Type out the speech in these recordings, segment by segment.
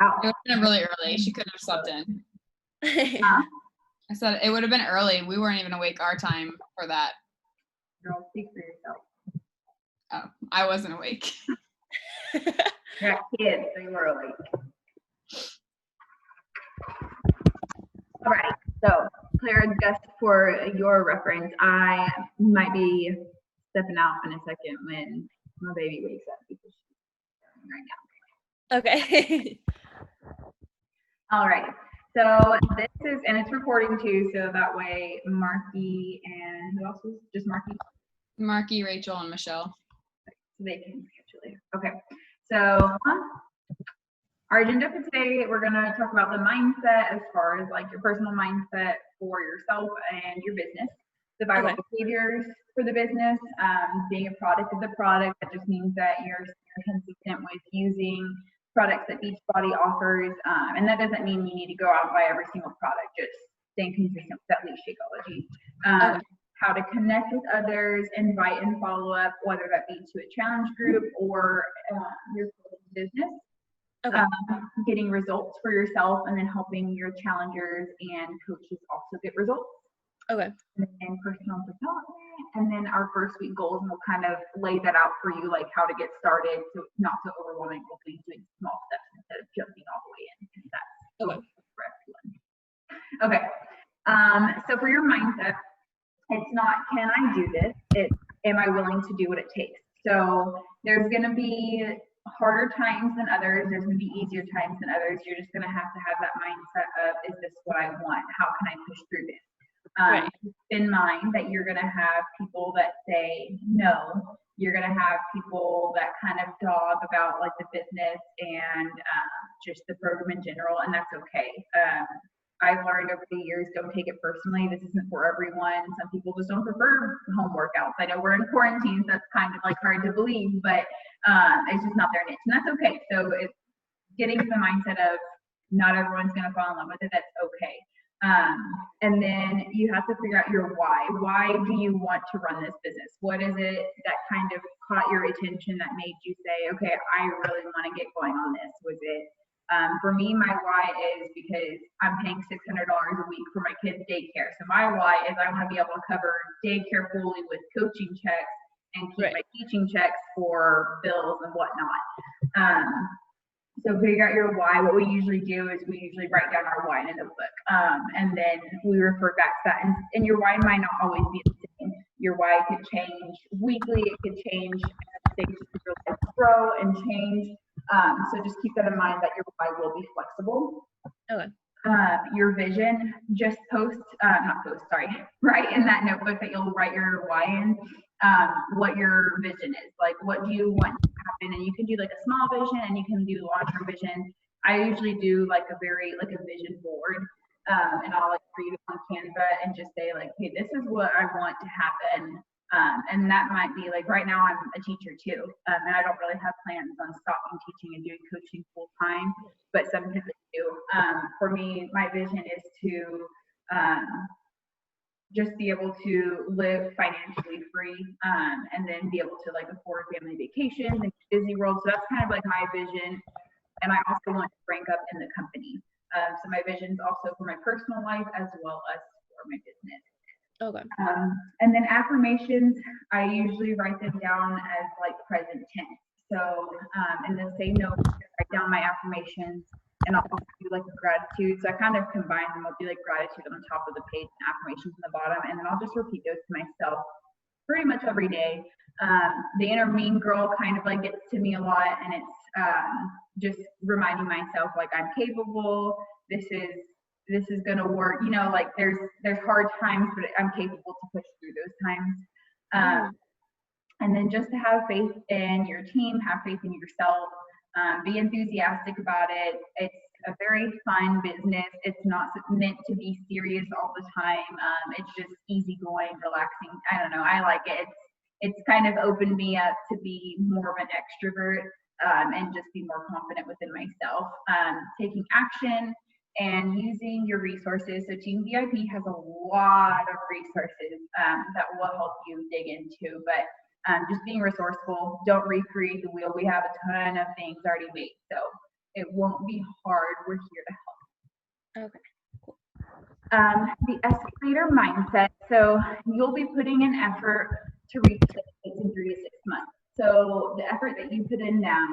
Wow. It would have been really early. She couldn't have slept in. Huh? I said it would have been early. We weren't even awake our time for that. Girl, speak for yourself. Oh, I wasn't awake. You got kids, so you were awake. All right. So, Clara, just for your reference, I might be stepping out in a second when my baby wakes up because she's right now. Okay. All right. So this is, and it's recording too, so that way Marky and who else was just Marky? Marky, Rachel, and Michelle. So they can catch you later. Okay. So our agenda for today, we're going to talk about the mindset as far as like your personal mindset for yourself and your business, the vital behaviors for the business, being a product of the product. That just means that you're consistent with using products that Beachbody offers, and that doesn't mean you need to go out and buy every single product, just staying consistent with that lead Shakeology. How to connect with others, invite and follow up, whether that be to a challenge group or your business. Getting results for yourself, and then helping your challengers and coaches also get results. And then personal development, and then our first week goals, and we'll kind of lay that out for you, like how to get started, so it's not so overwhelming. We'll be doing small steps instead of jumping all the way in. That's for everyone. So for your mindset, it's not can I do this? It's am I willing to do what it takes? So there's going to be harder times than others. There's going to be easier times than others. You're just going to have that mindset of, is this what I want? How can I push through this? Keep in mind that you're going to have people that say no. You're going to have people that kind of dog about like the business and just the program in general, and that's okay. I've learned over the years, don't take it personally. This isn't for everyone. Some people just don't prefer home workouts. I know we're in quarantine, so that's kind of like hard to believe, but it's just not their niche, and that's okay. So it's getting to the mindset of not everyone's going to fall in love with it. That's okay. And then you have to figure out your why. Why do you want to run this business? What is it that kind of caught your attention that made you say, okay, I really want to get going on this? Was it for me, my why is because I'm paying $600 a week for my kids' daycare. So my why is I want to be able to cover daycare fully with coaching checks and keep my teaching checks for bills and whatnot. So figure out your why. What we usually do is we usually write down our why in a notebook, and then we refer back to that. And your why might not always be the same. Your why could change weekly. It could change as things grow and change. So just keep that in mind that your why will be flexible. Your vision, just write in that notebook that you'll write your why in, what your vision is. Like, what do you want to happen? And you can do like a small vision, and you can do long-term vision. I usually do like a vision board, and I'll like create it on Canva and just say like, hey, this is what I want to happen. And that might be like, right now I'm a teacher too, and I don't really have plans on stopping teaching and doing coaching full time, but sometimes I do. For me, my vision is to just be able to live financially free, and then be able to like afford family vacations and Disney World. So that's kind of like my vision, and I also want to rank up in the company. So my vision is also for my personal life as well as for my business. And then affirmations, I usually write them down as like present tense. So in the same note, I write down my affirmations, and I'll also do like a gratitude. So I kind of combine them. I'll do like gratitude on the top of the page and affirmations on the bottom, and then I'll just repeat those to myself pretty much every day. The inner mean girl kind of like gets to me a lot, and it's just reminding myself like I'm capable. This is gonna work. You know, like there's hard times, but I'm capable to push through those times. And then just to have faith in your team, have faith in yourself, be enthusiastic about it. It's a very fun business. It's not meant to be serious all the time. It's just easygoing, relaxing. I don't know. I like it. It's kind of opened me up to be more of an extrovert, and just be more confident within myself. Taking action and using your resources. So Team VIP has a lot of resources that will help you dig into, but just being resourceful. Don't recreate the wheel. We have a ton of things already made. So It won't be hard. We're here to help. Okay. Cool. The escalator mindset. So you'll be putting in effort to reach the in 3 to 6 months. So the effort that you put in now,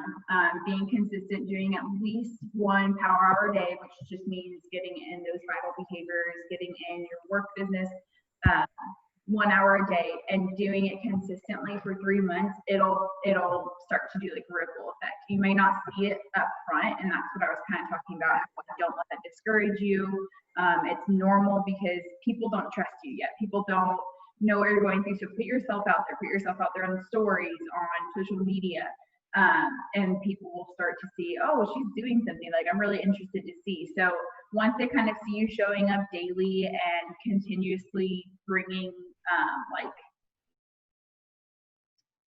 being consistent, doing at least 1 power hour a day, which just means getting in those vital behaviors, getting in your work business, 1 hour a day, and doing it consistently for 3 months, it'll start to do like a ripple effect. You may not see it up front, and that's what I was kind of talking about. Don't let that discourage you. It's normal because people don't trust you yet. People don't know what you're going through. So put yourself out there. Put yourself out there on stories, on social media, and people will start to see, oh, she's doing something. Like, I'm really interested to see. So once they kind of see you showing up daily and continuously bringing,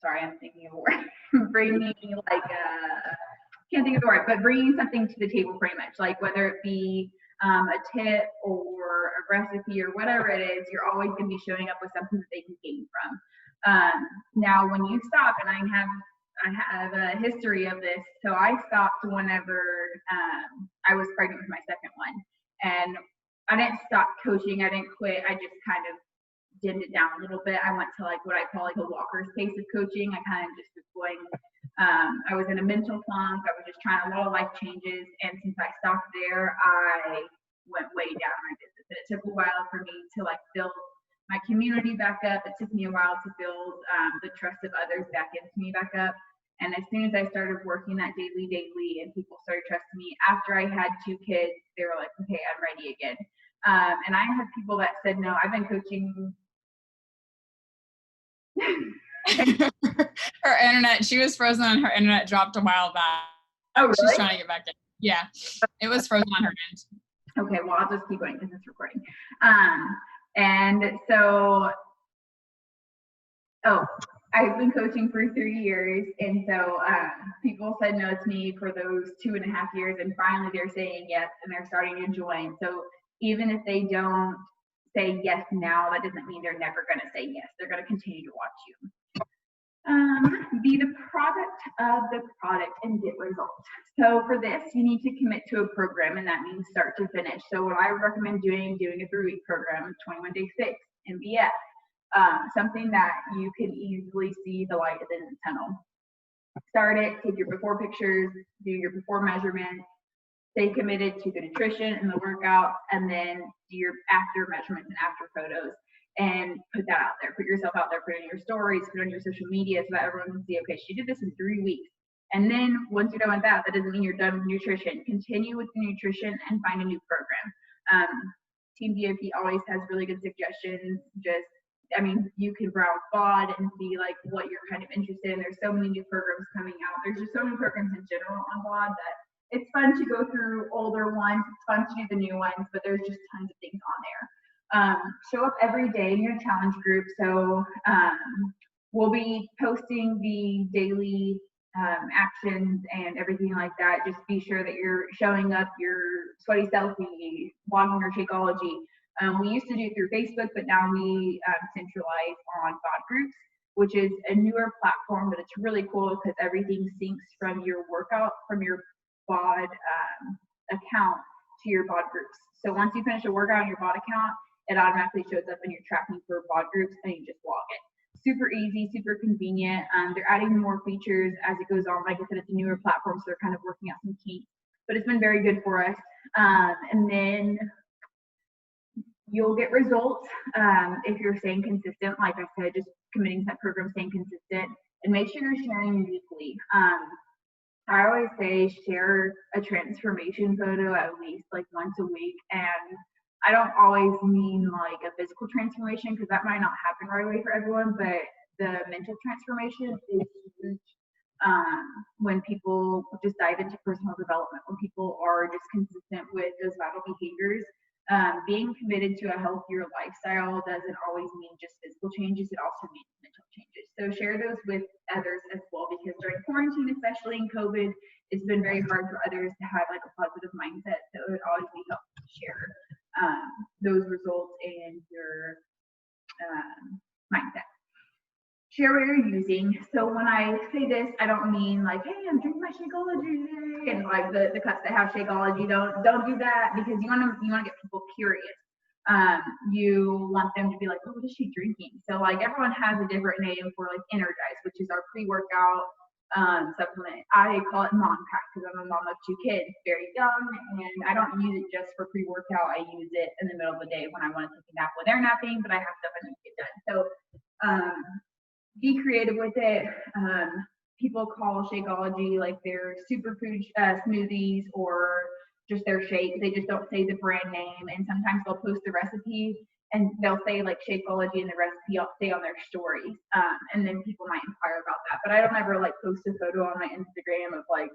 I'm thinking of a word, bringing like, can't think of the word, but bringing something to the table pretty much, like whether it be a tip or a recipe or whatever it is, you're always going to be showing up with something that they can gain from. Now, when you stop, and I have a history of this, so I stopped whenever I was pregnant with my second one, and I didn't stop coaching, I didn't quit, I just kind of dimmed it down a little bit. I went to like what I call like a walker's pace of coaching. I kind of just was going, I was in a mental funk. I was just trying a lot of life changes. And since I stopped there, I went way down my business. And it took a while for me to like build my community back up. It took me a while to build the trust of others back into me back up. And as soon as I started working that daily, and people started trusting me, after I had 2 kids, they were like, okay, I'm ready again. And I had people that said, no, I've been coaching. Her internet, she was frozen and her internet dropped a while back. Oh, really? She's trying to get back in. Yeah, it was frozen on her end. Okay, well, I'll just keep going because it's recording. And so, I've been coaching for 3 years, and so people said no to me for those 2.5 years, and finally they're saying yes, and they're starting to join. So even if they don't say yes now, that doesn't mean they're never going to say yes. They're going to continue to watch you. Be the product of the product and get results. So for this, you need to commit to a program, and that means start to finish. So what I would recommend doing a 3-week program, 21-day fix, MBF, something that you can easily see the light at the end of the tunnel. Start it, take your before pictures, do your before measurements, stay committed to the nutrition and the workout, and then do your after measurements and after photos, and put that out there. Put yourself out there, put it in your stories, put it on your social media so that everyone can see, okay, she did this in 3 weeks. And then once you're done with that, that doesn't mean you're done with nutrition. Continue with the nutrition and find a new program. Team DOP always has really good suggestions. You can browse BOD and see like what you're kind of interested in. There's so many new programs coming out. There's just so many programs in general on BOD that it's fun to go through older ones. It's fun to do the new ones, but there's just tons of things on there. Show up every day in your challenge group. So we'll be posting the daily actions and everything like that. Just be sure that you're showing up your sweaty selfie, blogging your Shakeology. We used to do it through Facebook, but now we centralize on BOD groups, which is a newer platform, but it's really cool because everything syncs from your workout, from your BOD account to your BOD groups. So once you finish a workout on your BOD account, it automatically shows up and you're tracking for BOD groups, and you just log it. Super easy, super convenient. They're adding more features as it goes on. Like I said, it's a newer platform, so they're kind of working out some kinks, but it's been very good for us. And then you'll get results if you're staying consistent. Like I said, just committing to that program, staying consistent, and make sure you're sharing weekly. I always say share a transformation photo at least like once a week, and I don't always mean like a physical transformation because that might not happen right away for everyone, but the mental transformation is huge. When people just dive into personal development, when people are just consistent with those vital behaviors, being committed to a healthier lifestyle doesn't always mean just physical changes, it also means mental changes. So share those with others as well, because during quarantine, especially in COVID, it's been very hard for others to have like a positive mindset. So it would always be helpful to share those results and your mindset. share what you're using. So when I say this, I don't mean like, hey, I'm drinking my Shakeology today, and like the cups that have Shakeology, don't do that, because you want to get people curious. You want them to be like, oh, what is she drinking? So like everyone has a different name for like Energize, which is our pre-workout supplement. I call it mom pack because I'm a mom of 2 kids, very young, and I don't use it just for pre-workout. I use it in the middle of the day when I want to take a nap when they're napping, but I have stuff I need to get done. So be creative with it. People call Shakeology like their superfood smoothies or just their shakes. They just don't say the brand name, and sometimes they'll post the recipe and they'll say like Shakeology in the recipe, I'll say on their stories, and then people might inquire about that. But I don't ever like post a photo on my Instagram of like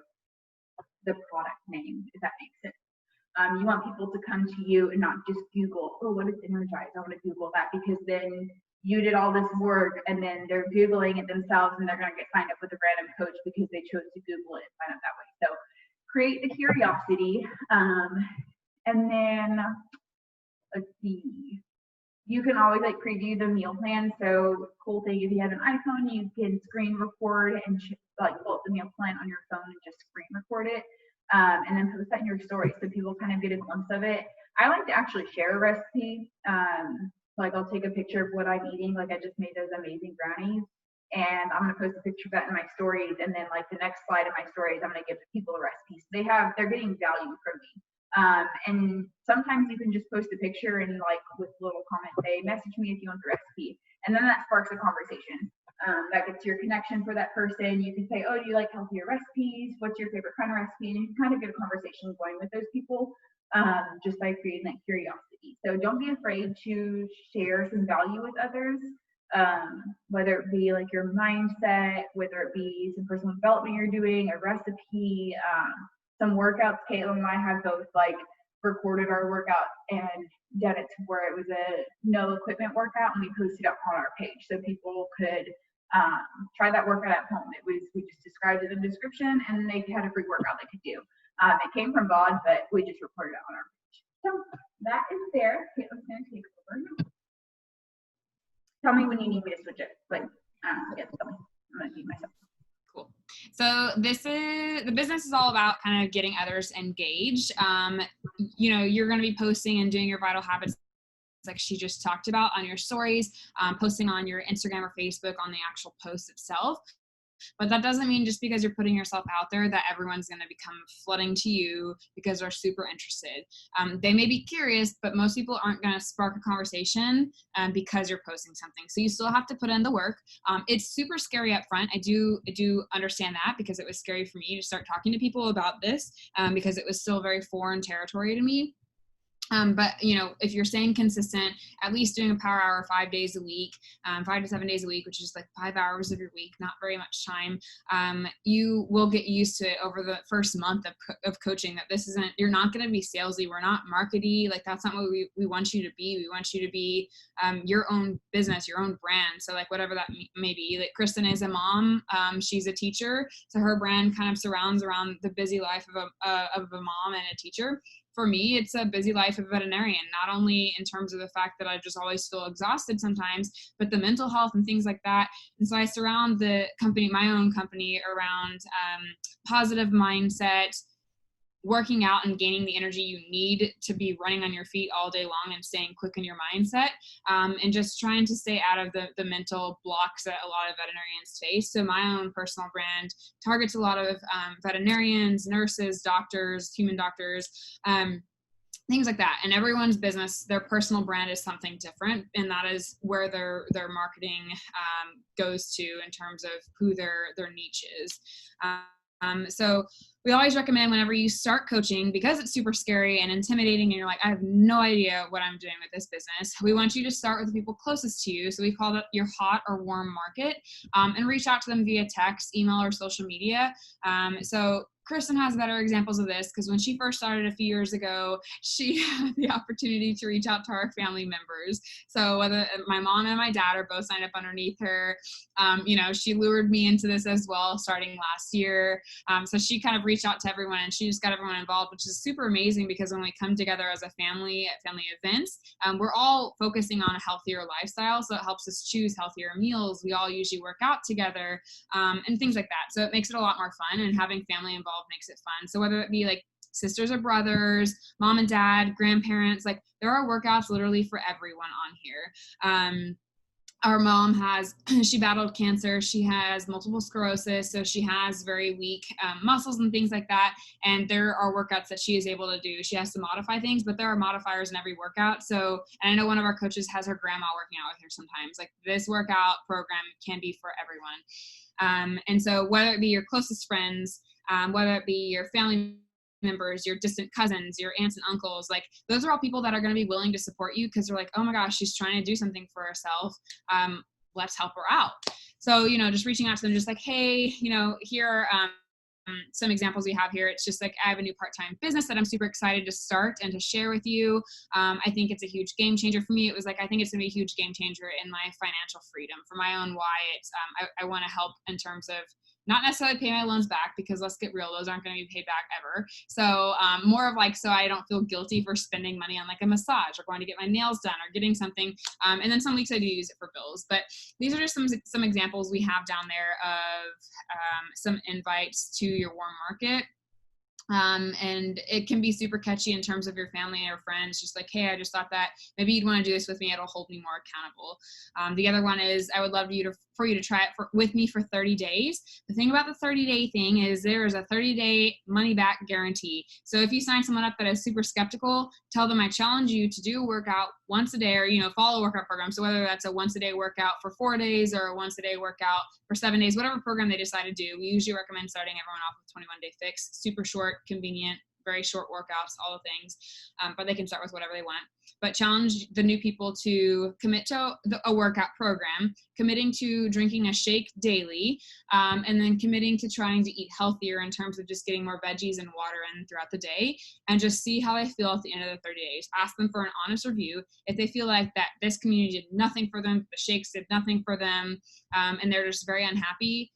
the product name, if that makes sense. You want people to come to you and not just Google, oh, what is Energize? I want to Google that, because then you did all this work and then they're Googling it themselves and they're going to get signed up with a random coach because they chose to Google it and sign up that way. So create the curiosity. And then let's see. You can always like preview the meal plan. So cool thing, if you have an iPhone, you can screen record and like pull up the meal plan on your phone and just screen record it, and then post that in your story so people kind of get a glimpse of it. I like to actually share a recipe. Like I'll take a picture of what I'm eating. Like I just made those amazing brownies, and I'm gonna post a picture of that in my stories. And then like the next slide of my stories, I'm gonna give people a recipe. So they're getting value from me. And sometimes you can just post a picture and like with a little comment, say, message me if you want the recipe. And then that sparks a conversation. That gets your connection for that person. You can say, oh, do you like healthier recipes? What's your favorite kind of recipe? And you can kind of get a conversation going with those people just by creating that curiosity. So don't be afraid to share some value with others, whether it be like your mindset, whether it be some personal development you're doing, a recipe, some workouts. Caitlin and I have both like recorded our workout and done it to where it was a no equipment workout, and we posted it on our page so people could try that workout at home. We just described it in the description, and they had a free workout they could do. It came from Bod, but we just recorded it on our page. So that is there. Caitlin's gonna take over. Tell me when you need me to switch it. Like, yes, tell me. I'm gonna mute myself. Cool. So the business is all about kind of getting others engaged. You're going to be posting and doing your vital habits like she just talked about on your stories, posting on your Instagram or Facebook on the actual post itself. But that doesn't mean just because you're putting yourself out there that everyone's going to become flooding to you because they're super interested. They may be curious, but most people aren't going to spark a conversation because you're posting something. So you still have to put in the work. It's super scary up front. I do understand that, because it was scary for me to start talking to people about this because it was still very foreign territory to me. But if you're staying consistent, at least doing a power hour 5 days a week, 5 to 7 days a week, which is like 5 hours of your week, not very much time, you will get used to it over the first month of coaching, that you're not going to be salesy. We're not markety. Like that's not what we want you to be. We want you to be your own business, your own brand. So like whatever that may be. Like Kristen is a mom. She's a teacher. So her brand kind of surrounds around the busy life of a mom and a teacher. For me, it's a busy life of a veterinarian, not only in terms of the fact that I just always feel exhausted sometimes, but the mental health and things like that. And so I surround my own company around positive mindset, working out and gaining the energy you need to be running on your feet all day long and staying quick in your mindset, and just trying to stay out of the mental blocks that a lot of veterinarians face. So my own personal brand targets a lot of veterinarians, nurses, doctors, human doctors, things like that. And everyone's business, their personal brand is something different, and that is where their marketing goes to in terms of who their niche is. So we always recommend whenever you start coaching, because it's super scary and intimidating and you're like, I have no idea what I'm doing with this business, we want you to start with the people closest to you. So we call that your hot or warm market, and reach out to them via text, email, or social media. So Kristen has better examples of this because when she first started a few years ago, she had the opportunity to reach out to our family members. So whether my mom and my dad are both signed up underneath her, she lured me into this as well starting last year. So she kind of reached out to everyone and she just got everyone involved, which is super amazing because when we come together as a family at family events, we're all focusing on a healthier lifestyle. So it helps us choose healthier meals. We all usually work out together and things like that. So it makes it a lot more fun, and having family involved makes it fun. So whether it be like sisters or brothers, mom and dad, grandparents, like there are workouts literally for everyone on here. Our mom she battled cancer. She has multiple sclerosis. So she has very weak muscles and things like that. And there are workouts that she is able to do. She has to modify things, but there are modifiers in every workout. So, and I know one of our coaches has her grandma working out with her sometimes. Like this workout program can be for everyone. And so whether it be your closest friends, whether it be your family members, your distant cousins, your aunts and uncles, like those are all people that are going to be willing to support you because they're like, oh my gosh, she's trying to do something for herself. Let's help her out. So, just reaching out to them, just like, hey, here are some examples we have here. It's just like, I have a new part-time business that I'm super excited to start and to share with you. I think it's a huge game changer for me. It was like, I think it's going to be a huge game changer in my financial freedom for my own why. It's, I want to help in terms of not necessarily pay my loans back because let's get real, those aren't going to be paid back ever. So more of like, so I don't feel guilty for spending money on like a massage or going to get my nails done or getting something. And then some weeks I do use it for bills. But these are just some examples we have down there of some invites to your warm market. And it can be super catchy in terms of your family and your friends, just like, hey, I just thought that maybe you'd want to do this with me. It'll hold me more accountable. The other one is I would love for you to try it with me for 30 days. The thing about the 30-day thing is there is a 30-day money back guarantee. So if you sign someone up that is super skeptical, tell them I challenge you to do a workout once a day or, follow a workout program. So whether that's a once a day workout for 4 days or a once a day workout for 7 days, whatever program they decide to do, we usually recommend starting everyone off with 21-day fix, super short, convenient, very short workouts, all the things, but they can start with whatever they want. But challenge the new people to commit to a workout program, committing to drinking a shake daily, and then committing to trying to eat healthier in terms of just getting more veggies and water in throughout the day, and just see how they feel at the end of the 30 days. Ask them for an honest review. If they feel like that this community did nothing for them, the shakes did nothing for them, and they're just very unhappy,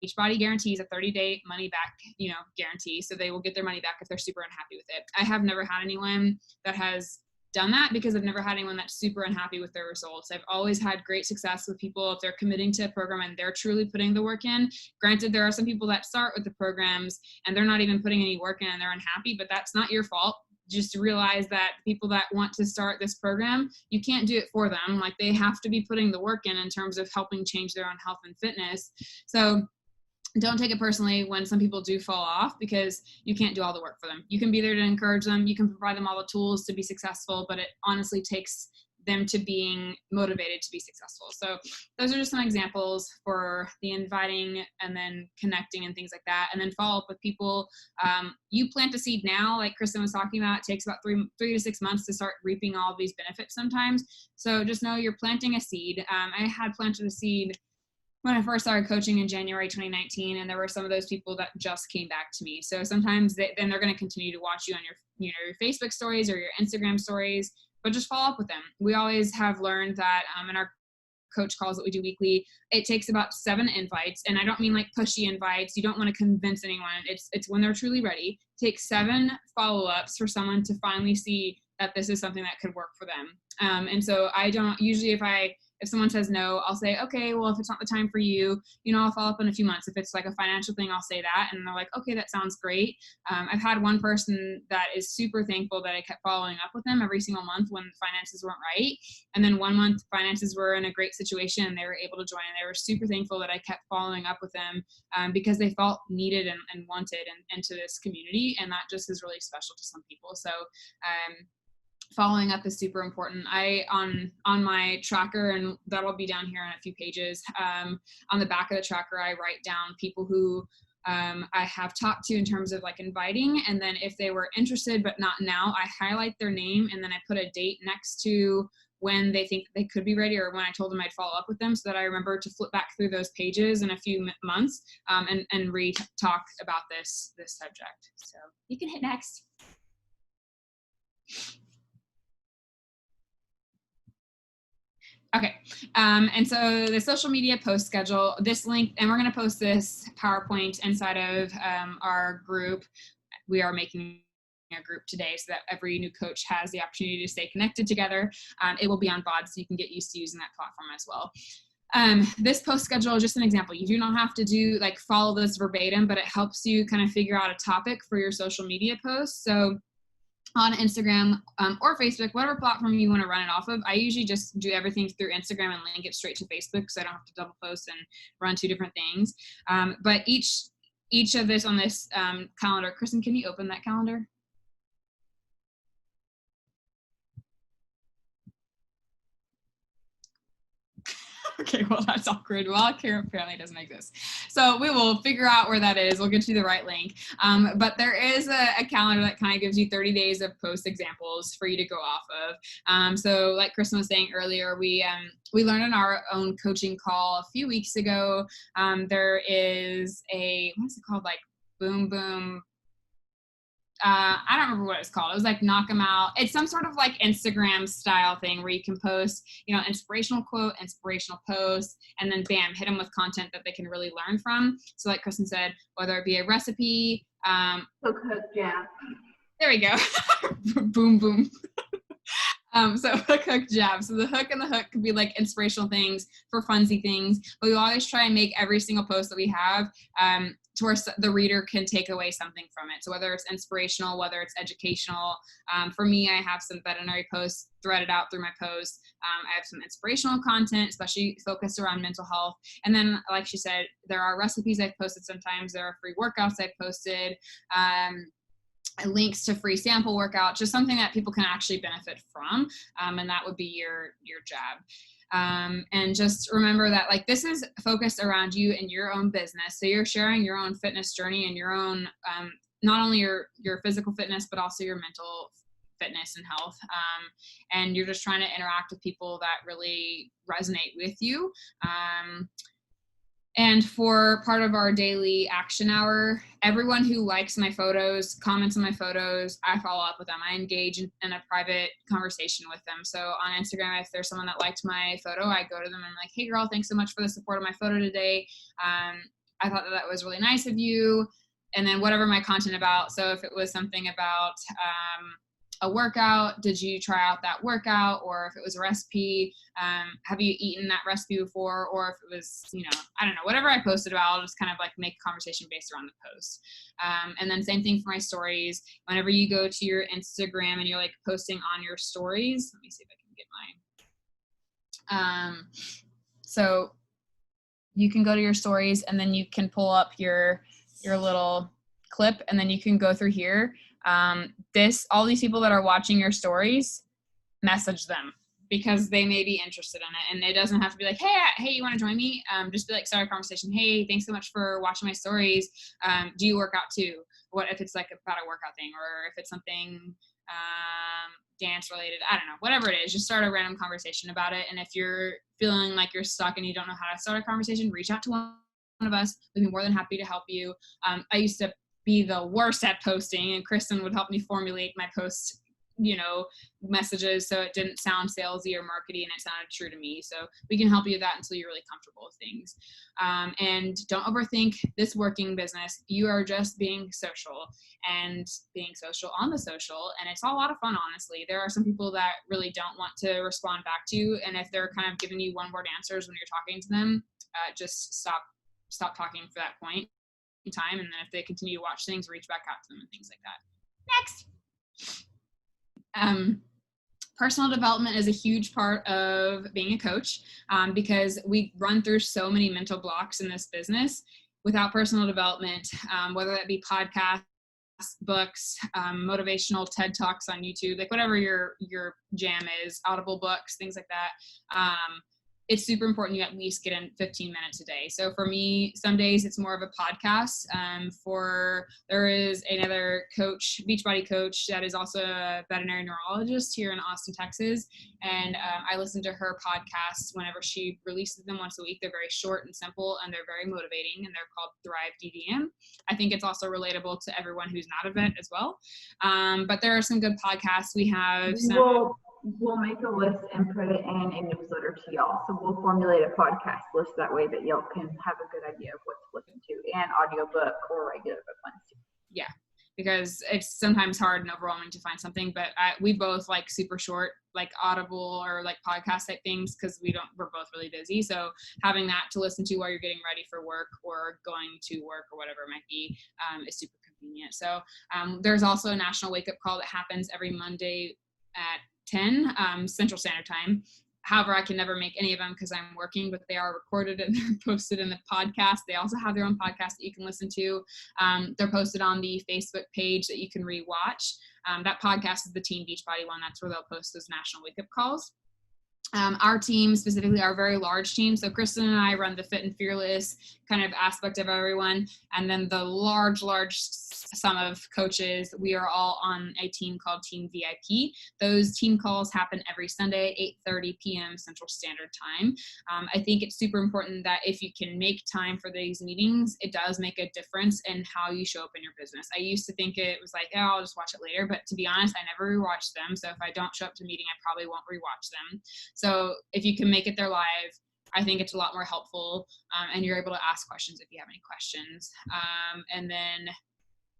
Beachbody guarantees a 30-day money back, guarantee. So they will get their money back if they're super unhappy with it. I have never had anyone that has done that because I've never had anyone that's super unhappy with their results. I've always had great success with people if they're committing to a program and they're truly putting the work in. Granted, there are some people that start with the programs and they're not even putting any work in and they're unhappy, but that's not your fault. Just realize that people that want to start this program, you can't do it for them. Like they have to be putting the work in terms of helping change their own health and fitness. So don't take it personally when some people do fall off because you can't do all the work for them. You can be there to encourage them. You can provide them all the tools to be successful, but it honestly takes them to being motivated to be successful. So those are just some examples for the inviting and then connecting and things like that. And then follow up with people. You plant a seed now, like Kristen was talking about, it takes about 3 to 6 months to start reaping all of these benefits sometimes. So just know you're planting a seed. I had planted a seed when I first started coaching in January 2019, and there were some of those people that just came back to me. So sometimes then they're going to continue to watch you on your Facebook stories or your Instagram stories, but just follow up with them. We always have learned that in our coach calls that we do weekly, it takes about 7 invites. And I don't mean like pushy invites. You don't want to convince anyone. It's when they're truly ready. Take 7 follow-ups for someone to finally see that this is something that could work for them. And so I don't usually, if someone says no, I'll say, okay, well, if it's not the time for you, I'll follow up in a few months. If it's like a financial thing, I'll say that. And they're like, okay, that sounds great. I've had one person that is super thankful that I kept following up with them every single month when finances weren't right. And then one month finances were in a great situation and they were able to join. And they were super thankful that I kept following up with them because they felt needed and wanted into this community. And that just is really special to some people. So, following up is super important. On my tracker, and that'll be down here in a few pages, on the back of the tracker, I write down people who I have talked to in terms of like inviting. And then if they were interested, but not now, I highlight their name and then I put a date next to when they think they could be ready or when I told them I'd follow up with them, so that I remember to flip back through those pages in a few months and re-talk about this subject. So you can hit next. Okay, and so the social media post schedule, this link, and we're going to post this PowerPoint inside of our group. We are making a group today so that every new coach has the opportunity to stay connected together. It will be on VOD, so you can get used to using that platform as well. This post schedule is just an example. You do not have to follow this verbatim, but it helps you kind of figure out a topic for your social media posts. So on Instagram or Facebook, whatever platform you want to run it off of. I usually just do everything through Instagram and link it straight to Facebook, so I don't have to double post and run two different things. But each of this on this calendar, Kristen, can you open that calendar? Okay, well, that's awkward. Well, Karen apparently doesn't exist. So we will figure out where that is. We'll get you the right link. But there is a calendar that kind of gives you 30 days of post examples for you to go off of. So like Kristen was saying earlier, we learned in our own coaching call a few weeks ago, there is what's it called? Like Boom Boom. I don't remember what it's called. It was like Knock 'em Out. It's some sort of like Instagram style thing where you can post, inspirational quote, inspirational post, and then bam, hit them with content that they can really learn from. So like Kristen said, whether it be a recipe, Hook, jab. There we go. Boom, boom. So hook, jab. So the hook and the hook could be like inspirational things for funsy things, but we always try and make every single post that we have to where the reader can take away something from it. So whether it's inspirational, whether it's educational. For me, I have some veterinary posts threaded out through my posts. I have some inspirational content, especially focused around mental health. And then, like she said, there are recipes I've posted sometimes. There are free workouts I've posted. Links to free sample workout, just something that people can actually benefit from. And that would be your jab. And just remember that this is focused around you and your own business. So you're sharing your own fitness journey and your own, not only your physical fitness, but also your mental fitness and health. And you're just trying to interact with people that really resonate with you. And for part of our daily action hour, everyone who likes my photos, comments on my photos, I follow up with them. I engage in a private conversation with them. So on Instagram, if there's someone that liked my photo, I go to them and I'm like, hey girl, thanks so much for the support of my photo today. I thought that was really nice of you. And then whatever my content about. So if it was something about a workout, did you try out that workout? Or if it was a recipe, have you eaten that recipe before? Or if it was, I don't know, whatever I posted about, I'll just kind of make a conversation based around the post. And then same thing for my stories. Whenever you go to your Instagram and you're posting on your stories, let me see if I can get mine. So you can go to your stories and then you can pull up your little clip and then you can go through here. All these people that are watching your stories, message them because they may be interested in it. And it doesn't have to be like, hey, you want to join me? Just be start a conversation. Hey, thanks so much for watching my stories. Do you work out too? What if it's about a workout thing, or if it's something dance related? I don't know, whatever it is, just start a random conversation about it. And if you're feeling like you're stuck and you don't know how to start a conversation, reach out to one of us. We'd be more than happy to help you. I used to be the worst at posting, and Kristen would help me formulate my post messages so it didn't sound salesy or markety and it sounded true to me. So we can help you with that until you're really comfortable with things. And don't overthink this working business. You are just being social and being social on the social, and it's a lot of fun, honestly. There are some people that really don't want to respond back to you, and if they're kind of giving you one-word answers when you're talking to them, just stop talking for that point in time, and then if they continue to watch things, reach back out to them and things like that. Next. Personal development is a huge part of being a coach because we run through so many mental blocks in this business. Without personal development, whether that be podcasts, books, motivational TED Talks on YouTube, whatever your jam is, Audible books, things like that. it's super important you at least get in 15 minutes a day. So for me, some days it's more of a podcast. There is another coach, Beachbody coach, that is also a veterinary neurologist here in Austin, Texas. And I listen to her podcasts whenever she releases them once a week. They're very short and simple, and they're very motivating, and they're called Thrive DVM. I think it's also relatable to everyone who's not a vet as well. But there are some good podcasts. We have some. We'll make a list and put it in a newsletter to y'all. So we'll formulate a podcast list that way that y'all can have a good idea of what to listen to, and audiobook or regular book ones too. Yeah, because it's sometimes hard and overwhelming to find something, but we both like super short, like Audible or like podcast type things, because we're both really busy. So having that to listen to while you're getting ready for work or going to work or whatever it might be is super convenient. So there's also a national wake up call that happens every Monday at 10 Central Standard Time. However, I can never make any of them because I'm working, but they are recorded and they're posted in the podcast. They also have their own podcast that you can listen to. They're posted on the Facebook page that you can rewatch. That podcast is the Team Beachbody one. That's where they'll post those national wake-up calls. Our team, specifically our very large team, so Kristen and I run the Fit and Fearless kind of aspect of everyone, and then the large sum of coaches, we are all on a team called Team VIP. Those team calls happen every Sunday, 8:30 p.m. Central Standard Time. I think it's super important that if you can make time for these meetings, it does make a difference in how you show up in your business. I used to think it was like, oh, I'll just watch it later, but to be honest, I never rewatch them. So if I don't show up to a meeting, I probably won't rewatch them. So if you can make it there live, I think it's a lot more helpful, and you're able to ask questions if you have any questions. And then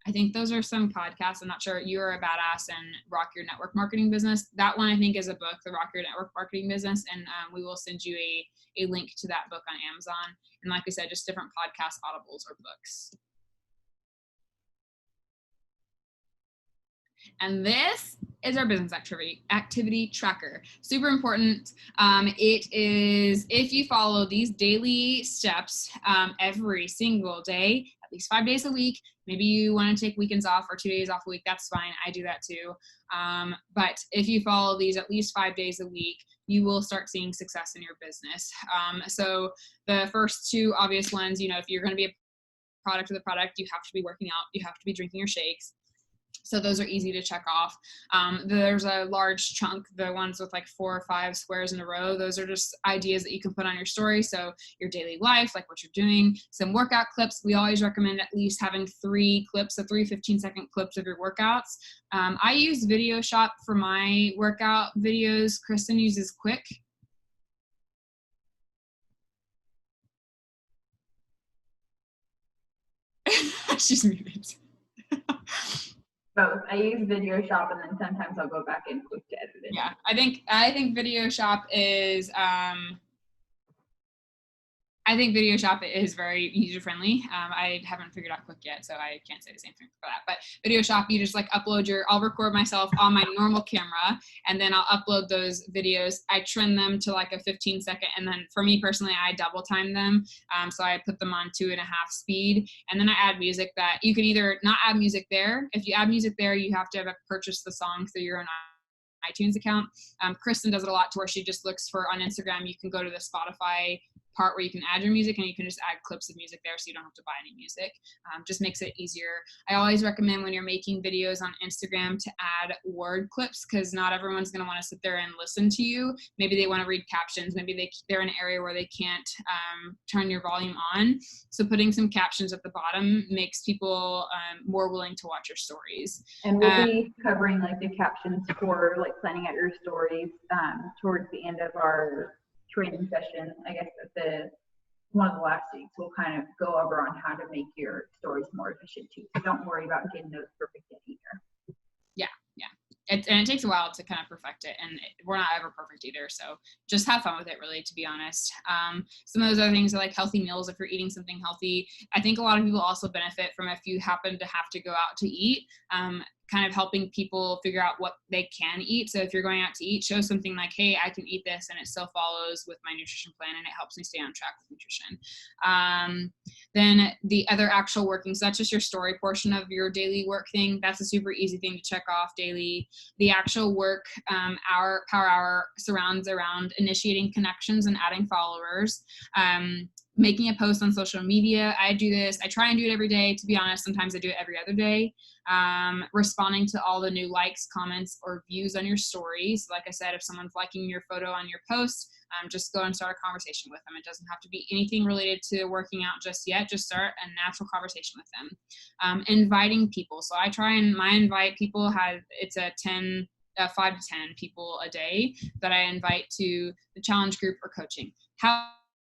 I think those are some podcasts. I'm not sure. You're a Badass and Rock Your Network Marketing Business. That one I think is a book, the Rock Your Network Marketing Business, and we will send you a link to that book on Amazon. And like I said, just different podcast audibles or books. And this is our business activity tracker. Super important. It is, if you follow these daily steps every single day, at least 5 days a week, maybe you want to take weekends off or 2 days off a week, that's fine. I do that too. But if you follow these at least 5 days a week, you will start seeing success in your business. So the first two obvious ones, if you're going to be a product of the product, you have to be working out, you have to be drinking your shakes. So those are easy to check off. There's a large chunk, the ones with like 4 or 5 squares in a row. Those are just ideas that you can put on your story. So your daily life, like what you're doing, some workout clips. We always recommend at least having 3 clips, so 3 15-second clips of your workouts. I use VideoShop for my workout videos. Kristen uses Quick. She's muted. Both. I use VideoShop, and then sometimes I'll go back and Quick to edit it. Yeah, I think VideoShop is very user-friendly. I haven't figured out Quick yet, so I can't say the same thing for that. But VideoShop, you just like I'll record myself on my normal camera, and then I'll upload those videos. I trim them to like a 15-second, and then for me personally, I double time them. So I put them on 2.5 speed, and then I add music that you can either not add music there. If you add music there, you have to have purchased the song through your own iTunes account. Kristen does it a lot to where she just looks for, on Instagram, you can go to the Spotify part where you can add your music, and you can just add clips of music there so you don't have to buy any music. Just makes it easier. I always recommend when you're making videos on Instagram to add word clips, because not everyone's going to want to sit there and listen to you. Maybe they want to read captions. Maybe they're in an area where they can't turn your volume on. So putting some captions at the bottom makes people more willing to watch your stories. And we'll be covering like the captions for like planning out your stories towards the end of our training session. I guess at one of the last weeks, we'll kind of go over on how to make your stories more efficient too. So don't worry about getting those perfect yet either. Yeah. And it takes a while to kind of perfect it, and we're not ever perfect either. So just have fun with it, really, to be honest. Some of those other things are like healthy meals. If you're eating something healthy, I think a lot of people also benefit from if you happen to have to go out to eat. kind of helping people figure out what they can eat. So if you're going out to eat, show something like, hey, I can eat this and it still follows with my nutrition plan and it helps me stay on track with nutrition. Then the other actual working, so that's just your story portion of your daily work thing. That's a super easy thing to check off daily. The actual work power hour surrounds around initiating connections and adding followers. Making a post on social media. I do this. I try and do it every day. To be honest, sometimes I do it every other day. Responding to all the new likes, comments, or views on your stories. Like I said, if someone's liking your photo on your post, just go and start a conversation with them. It doesn't have to be anything related to working out just yet. Just start a natural conversation with them. Inviting people. So I try and my invite people it's a 5 to 10 people a day that I invite to the challenge group or coaching.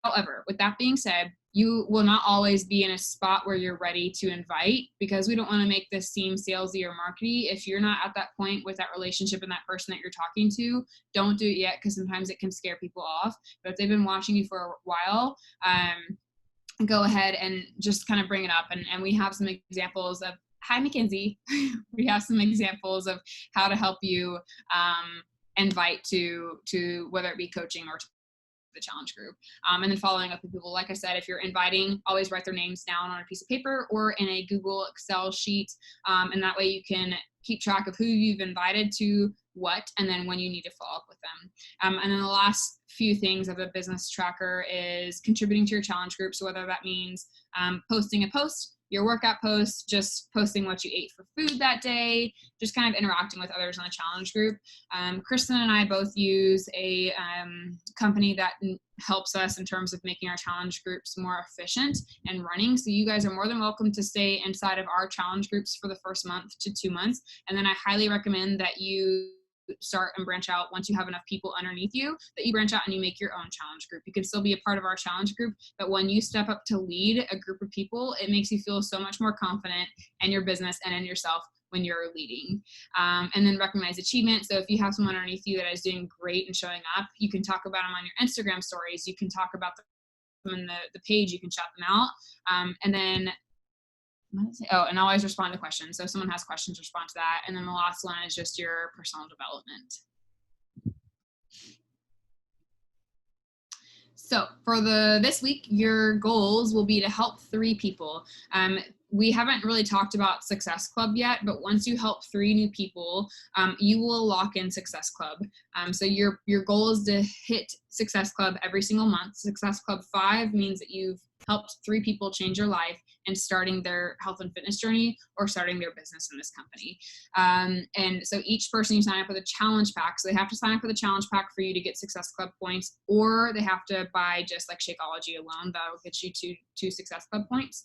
However, with that being said, you will not always be in a spot where you're ready to invite, because we don't want to make this seem salesy or markety. If you're not at that point with that relationship and that person that you're talking to, don't do it yet, because sometimes it can scare people off. But if they've been watching you for a while, go ahead and just kind of bring it up. And we have some examples of, hi, Mackenzie. We have some examples of how to help you invite to whether it be coaching or the challenge group. And then following up with people, like I said, if you're inviting, always write their names down on a piece of paper or in a Google Excel sheet. And that way you can keep track of who you've invited to what, and then when you need to follow up with them. And then the last few things of a business tracker is contributing to your challenge group. So whether that means posting a post, your workout post, just posting what you ate for food that day, just kind of interacting with others in the challenge group. Kristen and I both use a company that helps us in terms of making our challenge groups more efficient and running. So you guys are more than welcome to stay inside of our challenge groups for the first month to 2 months. And then I highly recommend that you start and branch out once you have enough people underneath you, that you branch out and you make your own challenge group. You can still be a part of our challenge group, but when you step up to lead a group of people, it makes you feel so much more confident in your business and in yourself when you're leading. And then recognize achievement. So if you have someone underneath you that is doing great and showing up, you can talk about them on your Instagram stories. You can talk about them in the page. You can shout them out. And then and always respond to questions. So if someone has questions, respond to that. And then the last one is just your personal development. So for this week, your goals will be to help 3 people. We haven't really talked about Success Club yet, but once you help 3 new people, you will lock in Success Club. So your goal is to hit Success Club every single month. Success Club 5 means that you've helped 3 people change your life and starting their health and fitness journey or starting their business in this company. And so each person, you sign up with a challenge pack. So they have to sign up with a challenge pack for you to get Success Club points, or they have to buy just like Shakeology alone. That'll get you two Success Club points.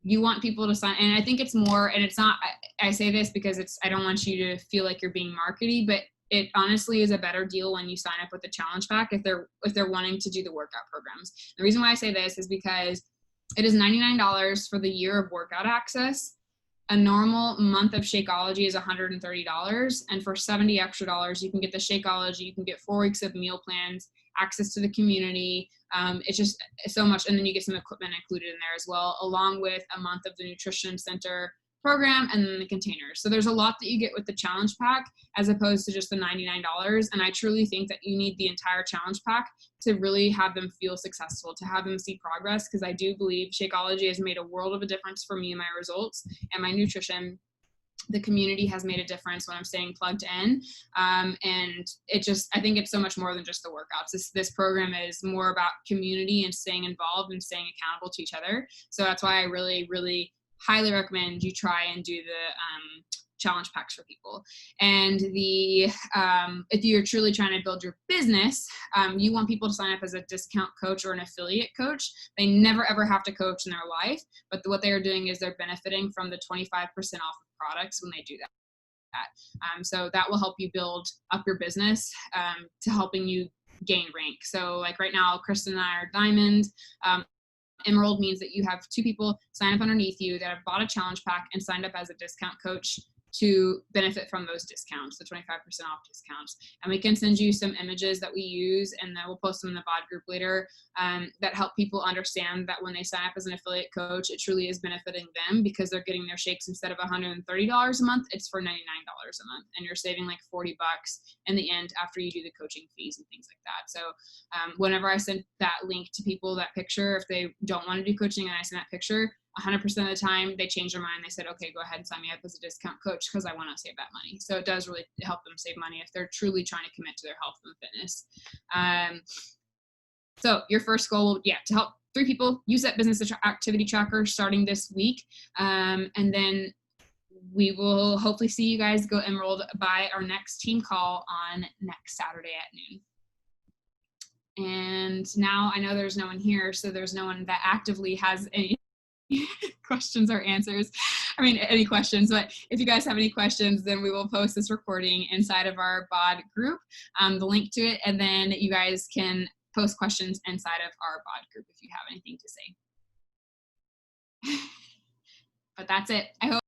You want people to sign, and I think it's more, and it's not, I say this because I don't want you to feel like you're being markety, but it honestly is a better deal when you sign up with the challenge pack if they're wanting to do the workout programs. The reason why I say this is because it is $99 for the year of workout access. A normal month of Shakeology is $130, and for $70 extra, you can get the Shakeology. You can get 4 weeks of meal plans, access to the community. It's just so much, and then you get some equipment included in there as well, along with a month of the Nutrition Center program and then the containers. So there's a lot that you get with the challenge pack as opposed to just the $99. And I truly think that you need the entire challenge pack to really have them feel successful, to have them see progress, because I do believe Shakeology has made a world of a difference for me and my results and my nutrition. The community has made a difference when I'm staying plugged in. And I think it's so much more than just the workouts. This program is more about community and staying involved and staying accountable to each other. So that's why I really, really highly recommend you try and do the challenge packs for people. And if you're truly trying to build your business, you want people to sign up as a discount coach or an affiliate coach. They never ever have to coach in their life, but what they are doing is they're benefiting from the 25% off of products when they do that. So that will help you build up your business to helping you gain rank. So like right now, Kristen and I are diamond. Emerald means that you have 2 people sign up underneath you that have bought a challenge pack and signed up as a discount coach to benefit from those discounts, the 25% off discounts. And we can send you some images that we use, and then we'll post them in the BOD group later, that help people understand that when they sign up as an affiliate coach, it truly is benefiting them because they're getting their shakes instead of $130 a month, it's for $99 a month. And you're saving like $40 in the end after you do the coaching fees and things like that. So whenever I send that link to people, that picture, if they don't want to do coaching and I send that picture, 100% of the time they change their mind. They said, okay, go ahead and sign me up as a discount coach because I want to save that money. So it does really help them save money if they're truly trying to commit to their health and fitness. So your first goal, to help 3 people use that business activity tracker starting this week. And then we will hopefully see you guys go enrolled by our next team call on next Saturday at noon. And now I know there's no one here, so there's no one that actively has any questions or answers. I mean, any questions, but if you guys have any questions, then we will post this recording inside of our BOD group, the link to it, and then you guys can post questions inside of our BOD group if you have anything to say. But that's it. I hope